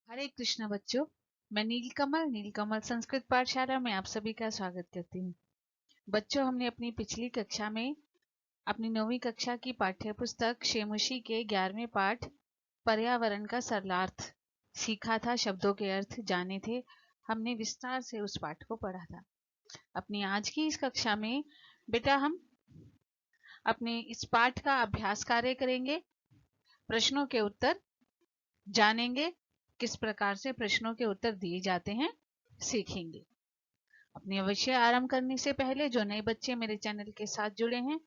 हरे कृष्ण बच्चों, मैं नीलकमल संस्कृत पाठशाला में आप सभी का स्वागत करती हूँ। बच्चों, हमने अपनी पिछली कक्षा में अपनी 9वीं कक्षा की पाठ्य पुस्तक शेमुशी के 11वें पाठ पर्यावरण का सरलार्थ सीखा था, शब्दों के अर्थ जाने थे। हमने विस्तार से उस पाठ को पढ़ा था। अपनी आज की इस कक्षा में बेटा हम अपने इस पाठ का अभ्यास कार्य करेंगे, प्रश्नों के उत्तर जानेंगे, किस प्रकार से प्रश्नों के उत्तर दिए जाते हैं सीखेंगे। अपने विषय आरंभ करने से पहले जो नए बच्चे मेरे चैनल के साथ जुड़े हैं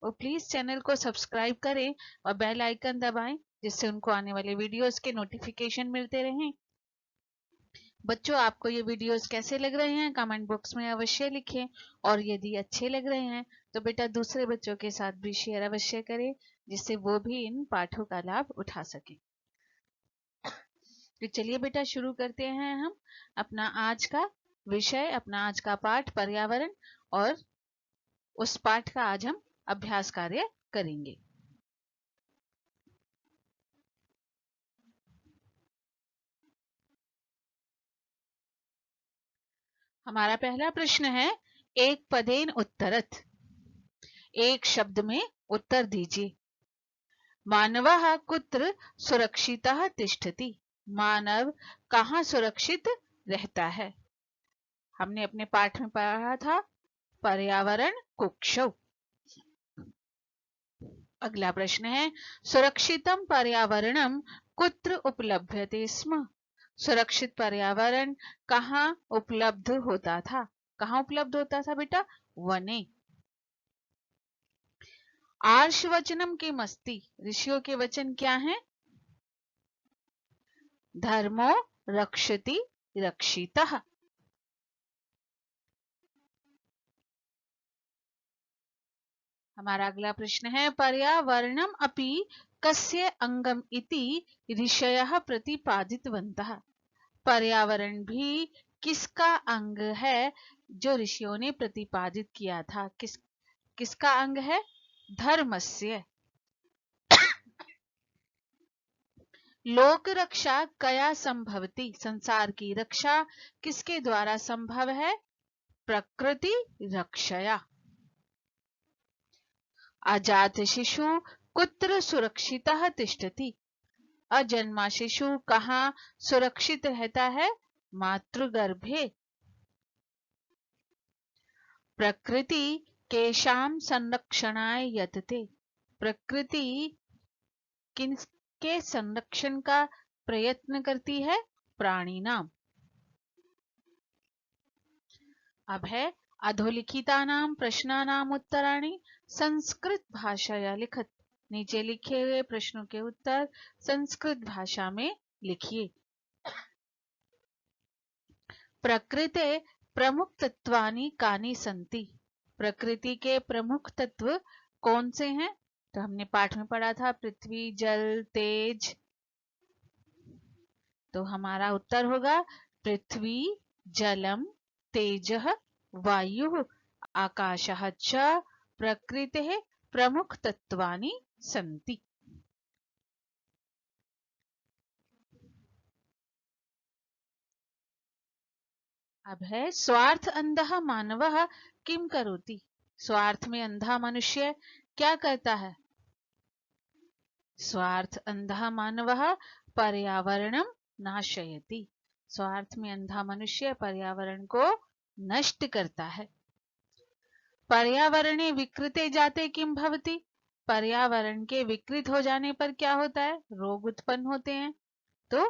वो प्लीज चैनल को सब्सक्राइब करें और बेल आइकन दबाएं, जिससे उनको आने वाले वीडियोस के नोटिफिकेशन मिलते रहें। बच्चों, आपको ये वीडियोस कैसे लग रहे हैं कमेंट बॉक्स में अवश्य लिखें, और यदि अच्छे लग रहे हैं तो बेटा दूसरे बच्चों के साथ भी शेयर अवश्य करें, जिससे वो भी इन पाठों का लाभ उठा सकें। तो चलिए बेटा शुरू करते हैं हम अपना आज का विषय, अपना आज का पाठ पर्यावरण, और उस पाठ का आज हम अभ्यास कार्य करेंगे। हमारा पहला प्रश्न है, एक पदेन उत्तरत, एक शब्द में उत्तर दीजिए। मानवः कुत्र सुरक्षितः तिष्ठति, मानव कहाँ सुरक्षित रहता है। हमने अपने पाठ में पढ़ा था पर्यावरण कुक्षौ। अगला प्रश्न है, सुरक्षितम पर्यावरणम कुत्र उपलभ्यते स्म, सुरक्षित पर्यावरण कहाँ उपलब्ध होता था। कहाँ उपलब्ध होता था बेटा? वने। आर्ष वचनम के मस्ती, ऋषियों के वचन क्या हैं? धर्मो रक्षति रक्षितः। हमारा अगला प्रश्न है, पर्यावरणम अपि कस्य अंगम इति ऋषयः प्रतिपादितवन्तः, पर्यावरण भी किसका अंग है जो ऋषियों ने प्रतिपादित किया था। किसका अंग है? धर्मस्य। लोक रक्षा कया संभवती, संसार की रक्षा किसके द्वारा संभव है? प्रकृति रक्षया। अजात शिशु कुत्र सुरक्षितः तिष्ठति, अजन्मा शिशु कहाँ सुरक्षित रहता है? मातृगर्भे। प्रकृति केशाम संरक्षणाय यतते, प्रकृति किनके संरक्षण का प्रयत्न करती है? प्राणी नाम। अब है, अधोलिखितानां प्रश्नानां उत्तराणि संस्कृत भाषाया लिखत, नीचे लिखे हुए प्रश्नों के उत्तर संस्कृत भाषा में लिखिए। प्रकृते प्रमुख तत्वानि कानि सन्ति, प्रकृति के प्रमुख तत्व कौन से हैं? तो हमने पाठ में पढ़ा था पृथ्वी, जल, तेज। तो हमारा उत्तर होगा पृथ्वी, जलम, तेजः, वायुः, आकाशः च प्रकृतेः प्रमुख तत्वानि सन्ति। अब है, स्वार्थ अंधः मानवः किम करोति, स्वार्थ में अंधा मनुष्य क्या करता है? स्वार्थ अंधः मानवः पर्यावरणम नाशयति, स्वार्थ में अंधा मनुष्य पर्यावरण को नष्ट करता है। पर्यावरणे विकृते जाते किम भवति, पर्यावरण के विकृत हो जाने पर क्या होता है? रोग उत्पन्न होते हैं। तो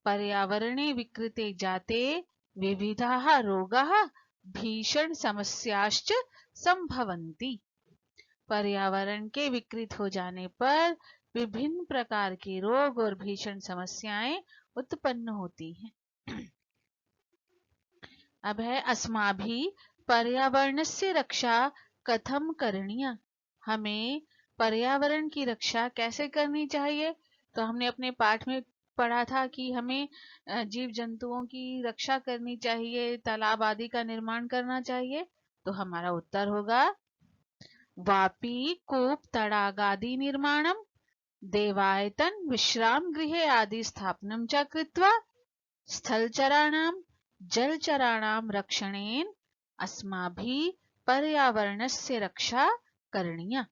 पर्यावरणे विकृते जाते विविधाः रोगाः भीषण समस्याश्च संभवन्ति, पर्यावरण के विकृत हो जाने पर विभिन्न प्रकार के रोग और भीषण समस्याएं उत्पन्न होती हैं। अब है, अस्माभिः पर्यावरणस्य रक्षा कथम करणीया, हमें पर्यावरण की रक्षा कैसे करनी चाहिए। तो हमने अपने पाठ में पढ़ा था कि हमें जीव जंतुओं की रक्षा करनी चाहिए, तालाब आदि का निर्माण करना चाहिए। तो हमारा उत्तर होगा वापी, कूप, तडागादि निर्माणम, देवायतन, विश्राम गृहे आदि स्थापनम च कृत्वा स्थलचराणां जलचराणां रक्षणेन अस्माभिः पर्यावरणस्य रक्षा करणीया।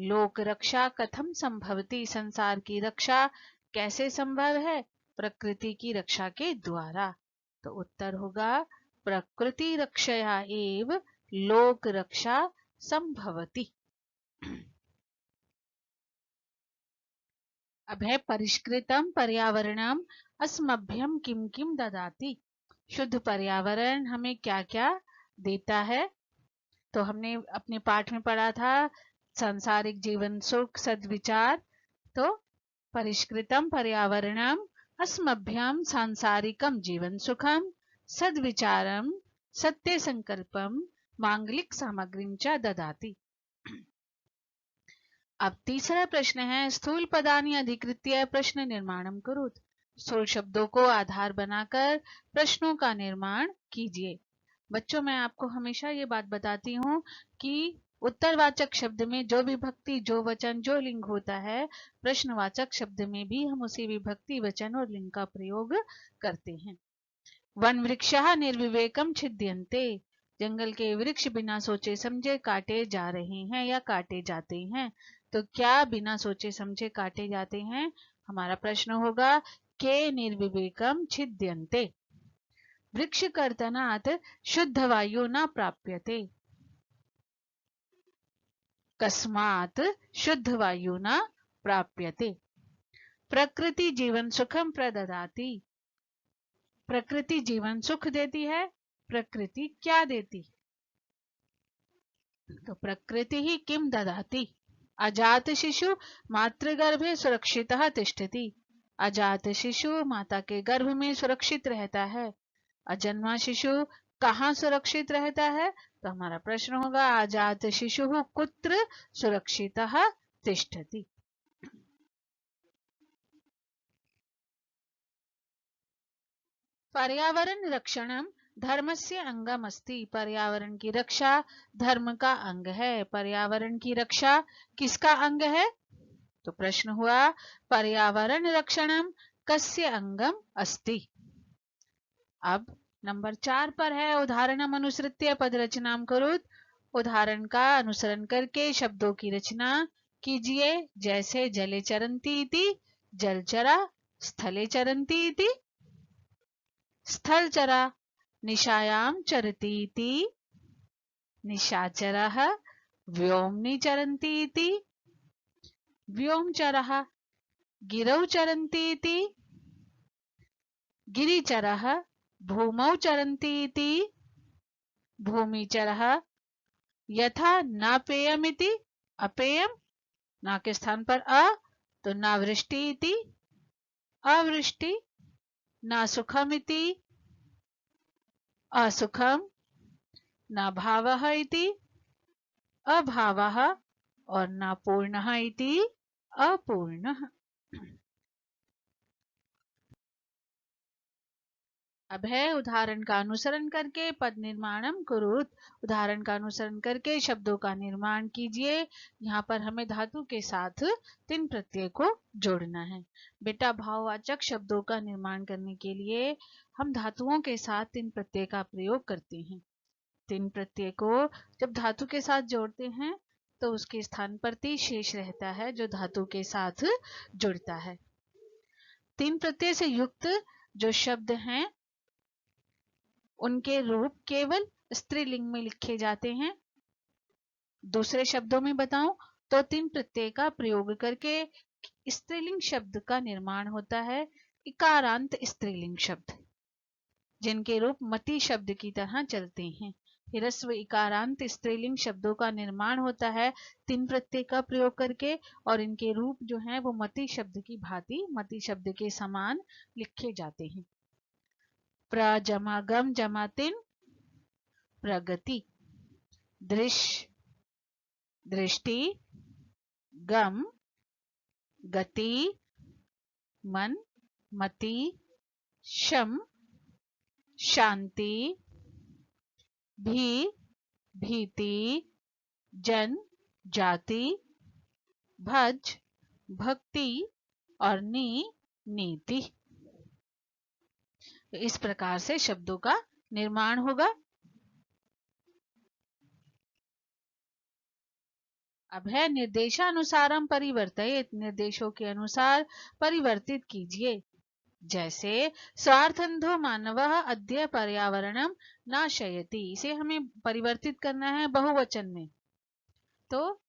लोक रक्षा कथम संभवती, संसार की रक्षा कैसे संभव है? प्रकृति की रक्षा के द्वारा। तो उत्तर होगा प्रकृति रक्षया एव लोक रक्षा संभवती। अब है परिष्कृतम पर्यावरणम अस्मभ्यम किम किम ददाति। शुद्ध पर्यावरण हमें क्या क्या देता है? तो हमने अपने पाठ में पढ़ा था सांसारिक जीवन सुख सद्विचार। तो परिष्कृतम पर्यावरणम अस्मभ्यम सांसारिकम जीवन सुखम सद्विचारम सत्य संकल्पम मांगलिक सामग्रीम च ददाति। अब तीसरा प्रश्न है स्थूल पदानि अधिकृत्य प्रश्न निर्माणम कुरुत। स्थूल शब्दों को आधार बनाकर प्रश्नों का निर्माण कीजिए। बच्चों, मैं आपको हमेशा ये बात बताती हूँ कि उत्तरवाचक शब्द में जो विभक्ति, जो वचन, जो लिंग होता है, प्रश्नवाचक शब्द में भी हम उसी विभक्ति, वचन और लिंग का प्रयोग करते हैं। वन वृक्षः निर्विवेकम छिद्यन्ते। जंगल के वृक्ष बिना सोचे समझे काटे जा रहे हैं या काटे जाते हैं। तो क्या बिना सोचे समझे काटे जाते हैं? हमारा प्रश्न होगा के निर्विवेकम छिद्यन्ते। वृक्ष कर्तनात् शुद्ध वायु न प्राप्यते। कस्मात् शुद्ध वायु न प्राप्यते। प्रकृति जीवन सुखम प्रददाति। प्रकृति जीवन सुख देती है। प्रकृति क्या देती? तो प्रकृति ही किम ददाति। अजात शिशु मातृगर्भे सुरक्षितः तिष्ठति। अजात शिशु माता के गर्भ में सुरक्षित रहता है। अजन्मा शिशु कहाँ सुरक्षित रहता है? तो हमारा प्रश्न होगा अजात शिशु कुत्र सुरक्षितः तिष्ठति। पर्यावरण रक्षणम धर्मस्य अंगम अस्ति। पर्यावरण की रक्षा धर्म का अंग है। पर्यावरण की रक्षा किसका अंग है? तो प्रश्न हुआ पर्यावरण रक्षणम कस्य अंगम अस्ति। अब नंबर 4 पर है उदाहरणम अनुसृत्य पद रचनाम करुत। उदाहरण का अनुसरण करके शब्दों की रचना कीजिए। जैसे जले चरन्ति इति जलचरा, स्थले चरन्ति इति स्थलचरा, निशायां चरति इति निशाचरः, व्योम्नि चरन्ति इति व्योमचरः, गिरौ चरन्ति इति गिरिचरः, भूमौ चरन्ति इति भूमिचरः। यथा न पेयमिति अपेयम, ना के स्थान पर अ तो न वृष्टि इति अवृष्टि, न सुखमिति असुखम, न भावः इति अभावः और न पूर्णः इति अपूर्णः। अब है उदाहरण का अनुसरण करके पद निर्माणम कुरुत। उदाहरण का अनुसरण करके शब्दों का निर्माण कीजिए। यहाँ पर हमें धातु के साथ तिन प्रत्यय को जोड़ना है। बेटा, भाववाचक शब्दों का निर्माण करने के लिए हम धातुओं के साथ तिन प्रत्यय का प्रयोग करते हैं। तिन प्रत्यय को जब धातु के साथ जोड़ते हैं तो उसके स्थान पर ती शेष रहता है जो धातु के साथ जुड़ता है। तीन प्रत्यय से युक्त जो शब्द हैं उनके रूप केवल स्त्रीलिंग में लिखे जाते हैं। दूसरे शब्दों में बताऊं तो तीन प्रत्यय का प्रयोग करके स्त्रीलिंग शब्द का निर्माण होता है। इकारांत स्त्रीलिंग शब्द जिनके रूप मति शब्द की तरह चलते हैं। ह्रस्व इकारांत स्त्रीलिंग शब्दों का निर्माण होता है तीन प्रत्यय का प्रयोग करके और इनके रूप जो हैं वो मति शब्द की भांति, मति शब्द के समान लिखे जाते हैं। प्रजमा गम जमातिन प्रगति, दृश्य दृष्टि, गम गति, मन मति, शम शांति, भी भीति, जन जाति, भज भक्ति और नी नीति। तो इस प्रकार से शब्दों का निर्माण होगा। अब है निर्देशानुसारम परिवर्तित, निर्देशों के अनुसार परिवर्तित कीजिए। जैसे स्वार्थंधो मानवः अद्य पर्यावरणम नाशयति, इसे हमें परिवर्तित करना है बहुवचन में। तो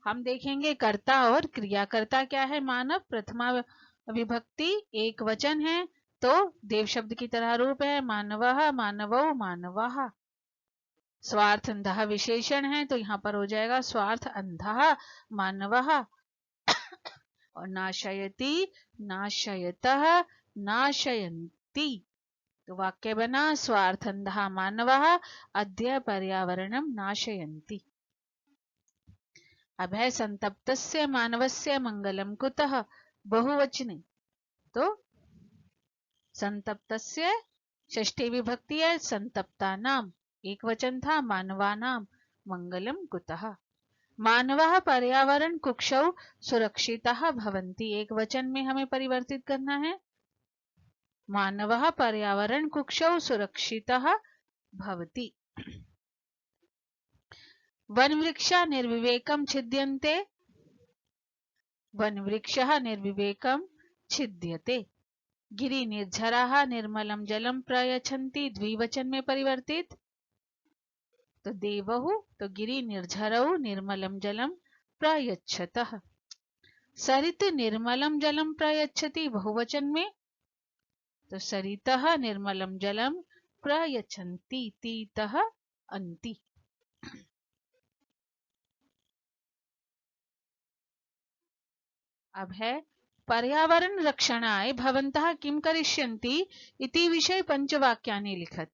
हम देखेंगे कर्ता और क्रिया। कर्ता क्या है? मानव, प्रथमा विभक्ति एक वचन है तो देव शब्द की तरह रूप है मानवः, मानवो, मानवाः। स्वार्थ अंधः विशेषण है तो यहाँ पर हो जाएगा स्वार्थ अंधः मानवः। और नाशयति, नाशयतः, नाशयन्ति। तो वाक्य बना स्वार्थ अंधः मानवः अद्य पर्यावरणम नाशयन्ति। अब है संतप्तस्य मानवस्य मंगलम कुतः, बहुवचने। तो संतप्तस्य षष्ठी विभक्ति है, संतप्ता नाम एक वचन था, मानवानाम मंगलम कुतः। मानवः पर्यावरण कुक्षौ सुरक्षितः भवन्ति, एक वचन में हमें परिवर्तित करना है। मानवः पर्यावरण कुक्षौ सुरक्षितः भवति। वनवृक्षा निर्विवेकं छिद्यन्ते, वनवृक्षः निर्विवेकं छिद्यते। गिरि निर्झराः निर्मलं जलं प्रयच्छन्ति, द्विवचन में परिवर्तित। तो देवहु, तो गिरि निर्झरौ निर्मलं जलं प्रयच्छतः। सरित निर्मलं जलं प्रयच्छति, बहुवचन में। तो सरितः निर्मलं जलं प्रयच्छन्ति, तीतः अन्ति। अब है पर्यावरण रक्षणाय भवन्तः किं करिष्यन्ति इति विषय पंचवाक्यानि लिखत।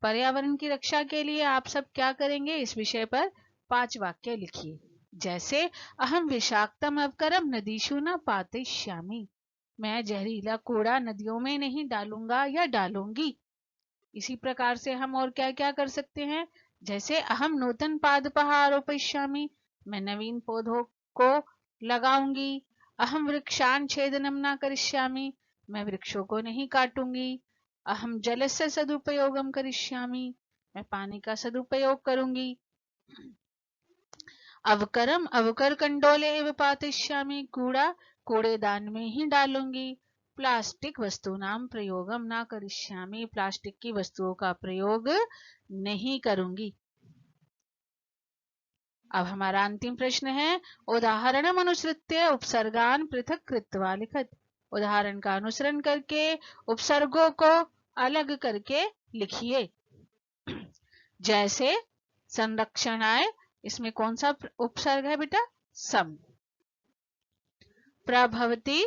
पर्यावरण की रक्षा के लिए आप सब क्या करेंगे, इस विषय पर 5 वाक्य लिखिए। जैसे अहम विषाक्तम अवकरम नदीषु न पातिष्यामि, मैं जहरीला कूड़ा नदियों में नहीं डालूंगा या डालूंगी। इसी प्रकार से हम और क्या क्या कर सकते हैं, जैसे अहम नूतन पादपः आरोपयिष्यामि, मैं नवीन पौधों को लगाऊंगी। अहम वृक्षान छेदनम न करिष्यामि, मैं वृक्षों को नहीं काटूंगी। अहम जलस्य सदुपयोगम करिष्यामि, मैं पानी का सदुपयोग करूंगी। अवकरम अवकर कंडोले एव पातिष्यामि, कूड़ा कूड़ेदान में ही डालूंगी। प्लास्टिक वस्तुनाम प्रयोगम न करिष्यामि, प्लास्टिक की वस्तुओं का प्रयोग नहीं करूंगी। अब हमारा अंतिम प्रश्न है, उदाहरणम अनुसृत्य उपसर्गान पृथक कृत्वा लिखत। उदाहरण का अनुसरण करके उपसर्गों को अलग करके लिखिए। जैसे संरक्षणाय, इसमें कौन सा उपसर्ग है बेटा? सम। प्रभवति,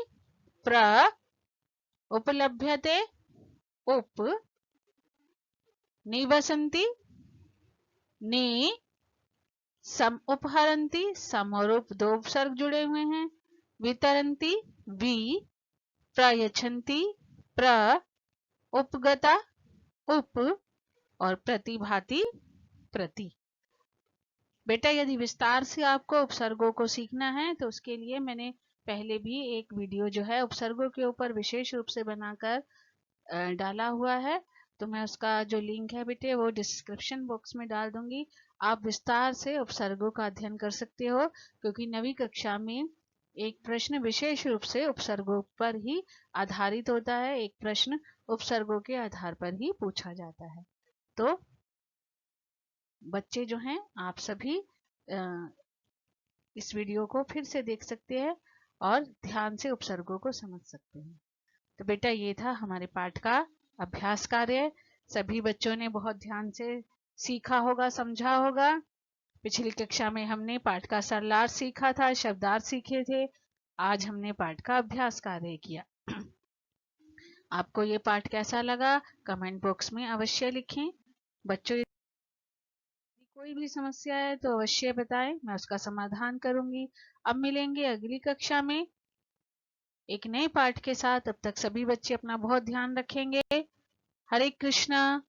प्र। उपलभ्यते, उप। निवसन्ति, नि। सम उपहरन्ति, सम और उप दो उपसर्ग जुड़े हुए हैं। वितरन्ति, वि। प्रयच्छन्ति, प्र। उपगता, उप। और प्रतिभाति, प्रति। बेटा यदि विस्तार से आपको उपसर्गों को सीखना है तो उसके लिए मैंने पहले भी एक वीडियो जो है उपसर्गों के ऊपर विशेष रूप से बनाकर डाला हुआ है, तो मैं उसका जो लिंक है बेटे वो डिस्क्रिप्शन बॉक्स में डाल दूंगी। आप विस्तार से उपसर्गों का अध्ययन कर सकते हो, क्योंकि 9वीं कक्षा में एक प्रश्न विशेष रूप से उपसर्गों पर ही आधारित होता है, एक प्रश्न उपसर्गों के आधार पर ही पूछा जाता है। तो बच्चे जो हैं आप सभी इस वीडियो को फिर से देख सकते हैं और ध्यान से उपसर्गों को समझ सकते हैं। तो बेटा ये था हमारे पाठ का अभ्यास कार्य। सभी बच्चों ने बहुत ध्यान से सीखा होगा, समझा होगा। पिछली कक्षा में हमने पाठ का सरलार्थ सीखा था, शब्दार्थ सीखे थे। आज हमने पाठ का अभ्यास कार्य किया। आपको ये पाठ कैसा लगा कमेंट बॉक्स में अवश्य लिखें। बच्चों कोई भी समस्या है तो अवश्य बताएं, मैं उसका समाधान करूंगी। अब मिलेंगे अगली कक्षा में एक नए पाठ के साथ। तब तक सभी बच्चे अपना बहुत ध्यान रखेंगे। हरे कृष्णा।